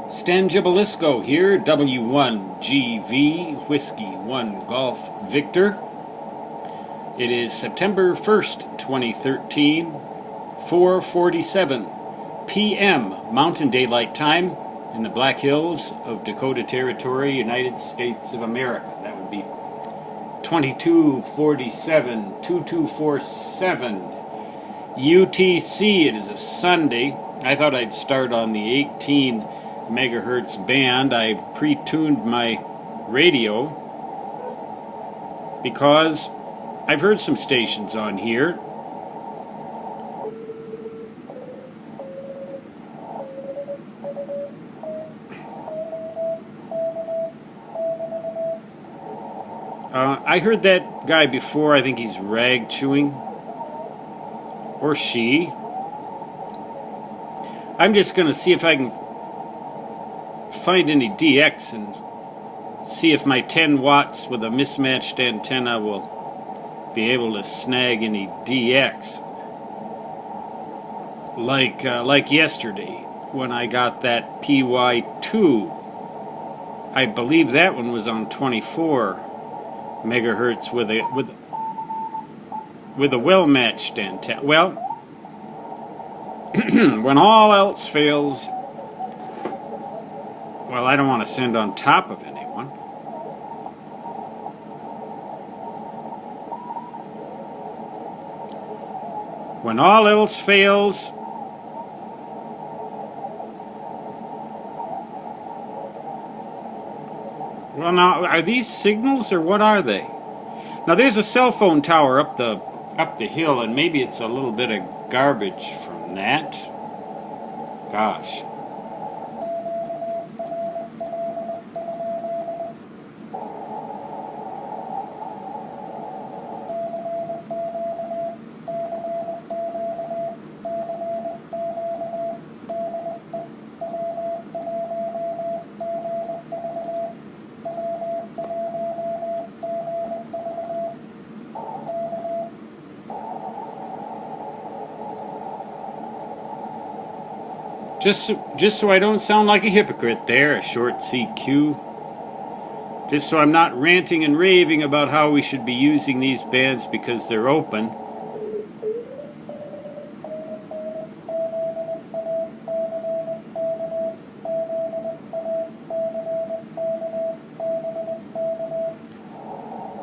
Stan Gibilisco here, W1GV, Whiskey 1 Golf Victor. It is September 1st, 2013, 4:47 p.m. Mountain Daylight Time in the Black Hills of Dakota Territory, United States of America. That would be 2247, 2247 UTC. It is a Sunday. I thought I'd start on the 18 megahertz band. I've pre-tuned my radio because I've heard some stations on here. I heard that guy before. I think he's rag chewing. Or she. I'm just going to see if I can find any DX and see if my 10 watts with a mismatched antenna will be able to snag any DX. Like yesterday when I got that PY2. I believe that one was on 24 megahertz with a well-matched antenna. Well, when all else fails, well, I don't want to send on top of anyone. When all else fails, well, now, are these signals or what are they? Now, there's a cell phone tower up the hill, and maybe it's a little bit of garbage from that. Gosh. Just so I don't sound like a hypocrite there, a short CQ. Just so I'm not ranting and raving about how we should be using these bands because they're open.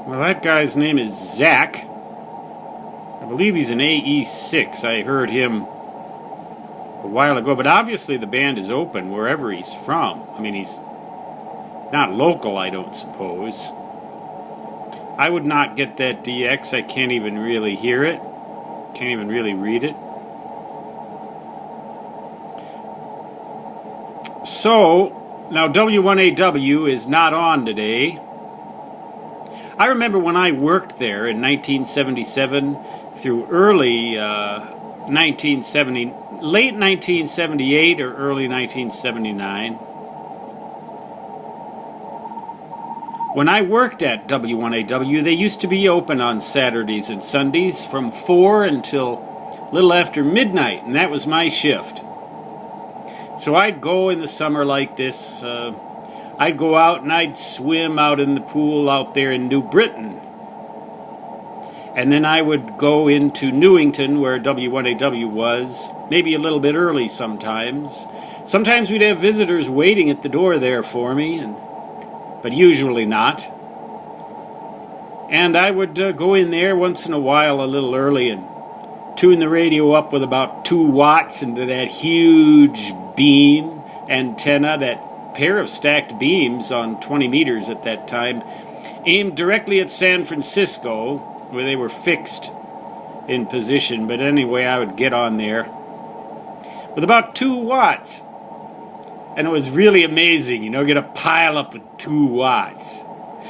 Well, that guy's name is Zach. I believe he's an AE6. I heard him a while ago, but obviously the band is open wherever he's from. I mean, he's not local, I don't suppose. I would not get that DX. I can't even really hear it. Can't even really read it. So, now W1AW is not on today. I remember when I worked there in 1977 through early 1970, late 1978 or early 1979. When I worked at W1AW, they used to be open on Saturdays and Sundays from 4 until a little after midnight, and that was my shift. So I'd go in the summer like this. I'd go out and I'd swim out in the pool out there in New Britain. And then I would go into Newington, where W1AW was, maybe a little bit early sometimes. Sometimes we'd have visitors waiting at the door there for me, but usually not. And I would go in there once in a while a little early and tune the radio up with about 2 watts into that huge beam antenna, that pair of stacked beams on 20 meters at that time, aimed directly at San Francisco, where they were fixed in position. But anyway, I would get on there with about 2 watts. And it was really amazing, get a pile up with 2 watts.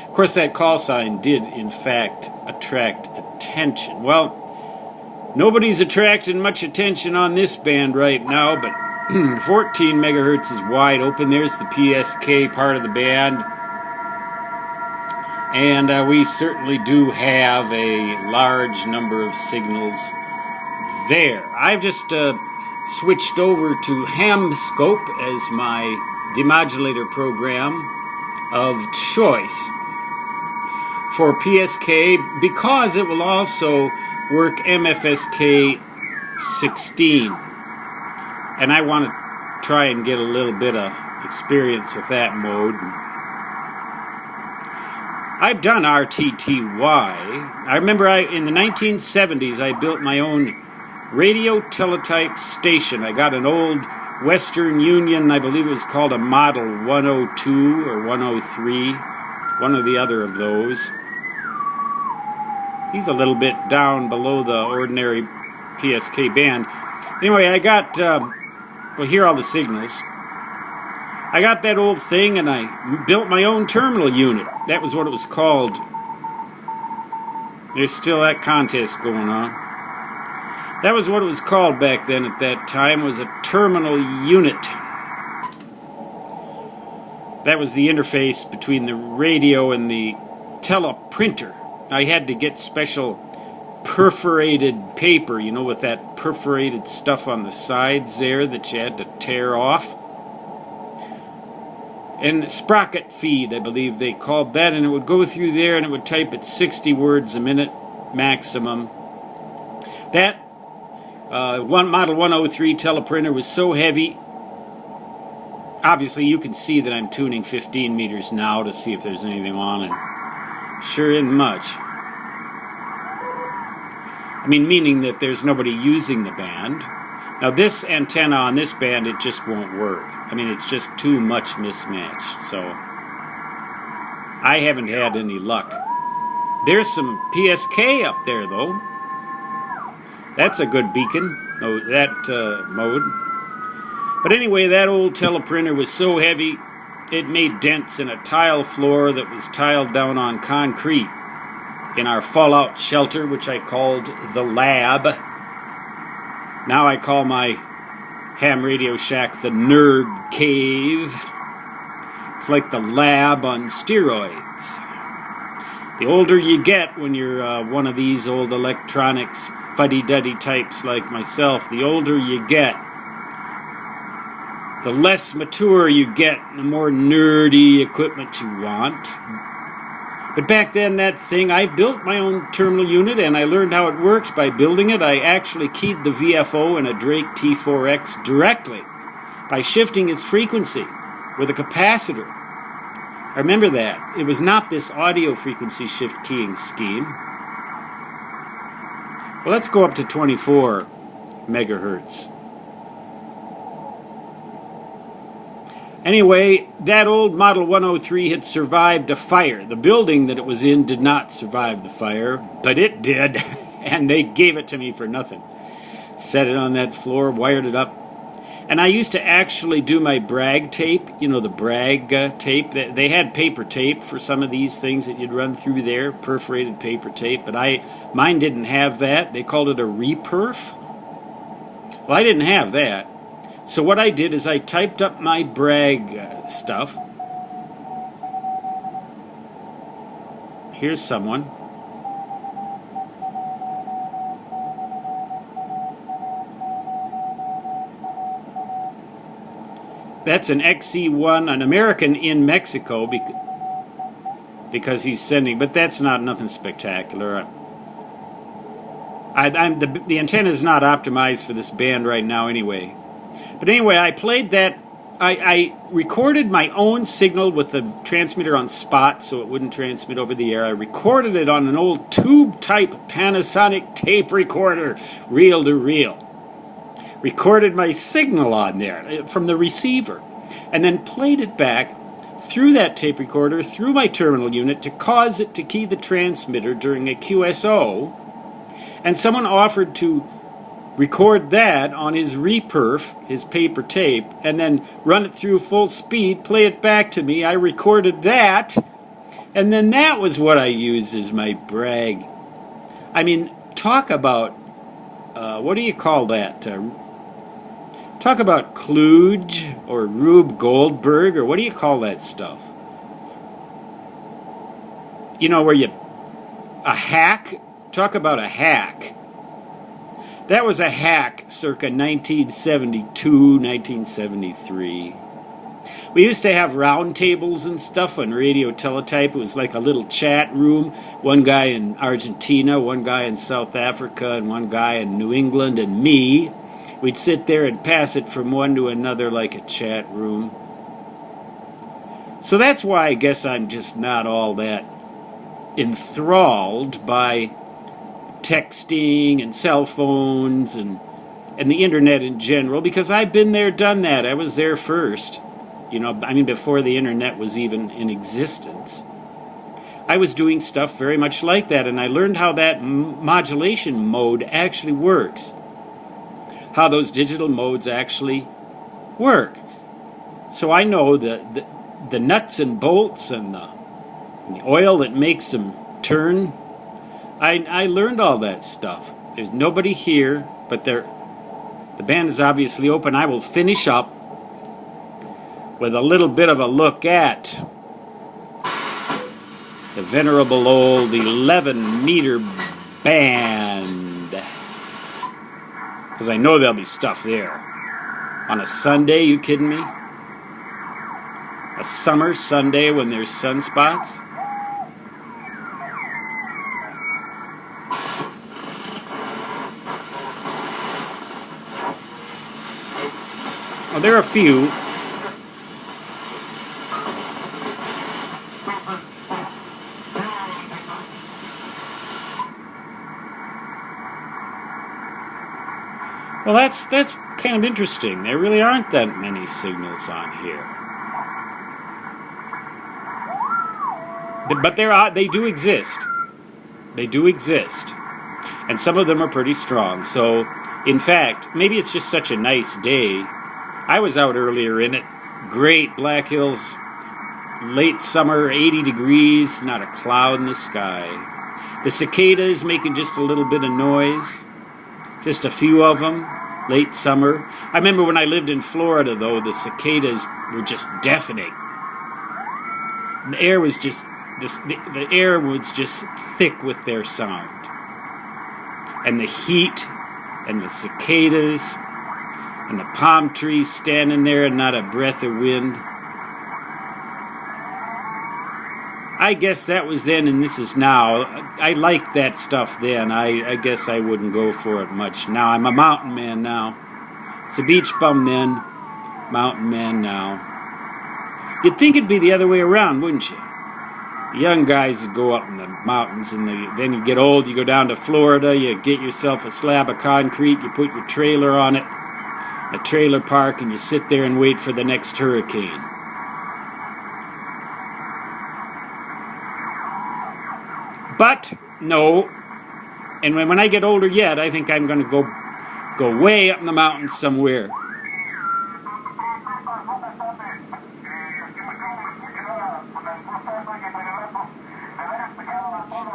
Of course, that call sign did, in fact, attract attention. Well, nobody's attracting much attention on this band right now, but 14 megahertz is wide open. There's the PSK part of the band. And we certainly do have a large number of signals there. I've just switched over to ham scope as my demodulator program of choice for PSK, because it will also work MFSK 16. And I want to try and get a little bit of experience with that mode. I've done RTTY. I remember in the 1970s I built my own radio teletype station. I got an old Western Union, I believe it was called a Model 102 or 103, one or the other of those. He's a little bit down below the ordinary PSK band. Anyway, I got, well, here are all the signals. I got that old thing and I built my own terminal unit. That was what it was called. There's still that contest going on. That was what it was called back then at that time, was a terminal unit. That was the interface between the radio and the teleprinter. I had to get special perforated paper, you know, with that perforated stuff on the sides there that you had to tear off. And sprocket feed, I believe they called that, and it would go through there and it would type at 60 words a minute maximum. That Model 103 teleprinter was so heavy. Obviously, you can see that I'm tuning 15 meters now to see if there's anything on it. Sure isn't much. I mean, meaning that there's nobody using the band. Now, this antenna on this band, it just won't work. I mean, it's just too much mismatched. So, I haven't had any luck. There's some PSK up there, though. That's a good beacon, that mode. But anyway, that old teleprinter was so heavy, it made dents in a tile floor that was tiled down on concrete in our fallout shelter, which I called the lab. Now I call my ham radio shack the nerd cave. It's like the lab on steroids. The older you get when you're one of these old electronics fuddy-duddy types like myself, the older you get, the less mature you get, the more nerdy equipment you want. But back then, that thing, I built my own terminal unit, and I learned how it works by building it. I actually keyed the VFO in a Drake T4X directly by shifting its frequency with a capacitor. I remember that. It was not this audio frequency shift keying scheme. Well, let's go up to 24 megahertz. Anyway, that old Model 103 had survived a fire. The building that it was in did not survive the fire, but it did, and they gave it to me for nothing. Set it on that floor, wired it up, and I used to actually do my brag tape, you know, the brag tape. They had paper tape for some of these things that you'd run through there, perforated paper tape, but mine didn't have that. They called it a reperf. Well, I didn't have that. So what I did is I typed up my brag stuff. Here's someone. That's an XE1, an American in Mexico, because he's sending, but that's not nothing spectacular. The antenna is not optimized for this band right now anyway. But anyway, I played that. I recorded my own signal with the transmitter on spot so it wouldn't transmit over the air. I recorded it on an old tube-type Panasonic tape recorder, reel-to-reel. Recorded my signal on there from the receiver, and then played it back through that tape recorder, through my terminal unit, to cause it to key the transmitter during a QSO. And someone offered to record that on his reperf, his paper tape, and then run it through full speed, play it back to me. I recorded that, and then that was what I used as my brag. I mean, talk about, what do you call that? Talk about kludge or Rube Goldberg, or what do you call that stuff? You know, where a hack? Talk about a hack. That was a hack circa 1972, 1973. We used to have round tables and stuff on radio teletype. It was like a little chat room. One guy in Argentina, one guy in South Africa, and one guy in New England, and me. We'd sit there and pass it from one to another like a chat room. So that's why I guess I'm just not all that enthralled by texting and cell phones and the internet in general, because I've been there, done that. I was there first. You know, I mean, before the internet was even in existence. I was doing stuff very much like that, and I learned how that modulation mode actually works. How those digital modes actually work. So I know the nuts and bolts and the oil that makes them turn. I learned all that stuff. There's nobody here, but the band is obviously open. I will finish up with a little bit of a look at the venerable old 11-meter band. Because I know there'll be stuff there. On a Sunday, you kidding me? A summer Sunday when there's sunspots? Well, there are a few. Well, that's kind of interesting. There really aren't that many signals on here. But they do exist. They do exist. And some of them are pretty strong. So, in fact, maybe it's just such a nice day. I was out earlier in it. Great Black Hills, late summer, 80 degrees, not a cloud in the sky. The cicadas making just a little bit of noise. Just a few of them, late summer. I remember when I lived in Florida, though, the cicadas were just deafening. The air was just the air was just thick with their sound, and the heat, and the cicadas, and the palm trees standing there, and not a breath of wind. I guess that was then and this is now. I liked that stuff then. I guess I wouldn't go for it much now. I'm a mountain man now. It's a beach bum then, mountain man now. You'd think it'd be the other way around, wouldn't you? The young guys would go up in the mountains, and then you get old, you go down to Florida, you get yourself a slab of concrete, you put your trailer on it, a trailer park, and you sit there and wait for the next hurricane. But, no, and when I get older yet, I think I'm going to go way up in the mountains somewhere.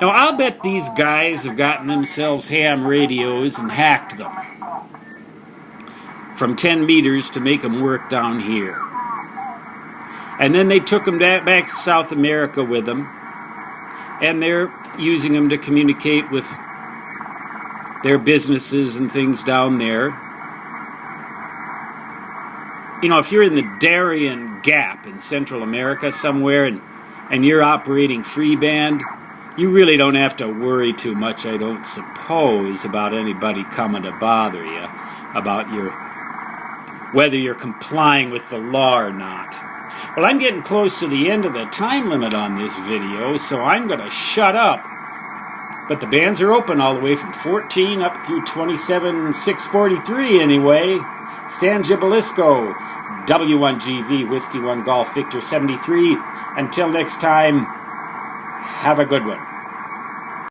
Now, I'll bet these guys have gotten themselves ham radios and hacked them from 10 meters to make them work down here. And then they took them back to South America with them, and they're using them to communicate with their businesses and things down there. You know, if you're in the Darien Gap in Central America somewhere and you're operating Freeband, you really don't have to worry too much, I don't suppose, about anybody coming to bother you about whether you're complying with the law or not. Well, I'm getting close to the end of the time limit on this video, so I'm going to shut up. But the bands are open all the way from 14 up through 27,643 anyway. Stan Gibilisco, W1GV, Whiskey 1 Golf Victor 73. Until next time, have a good one.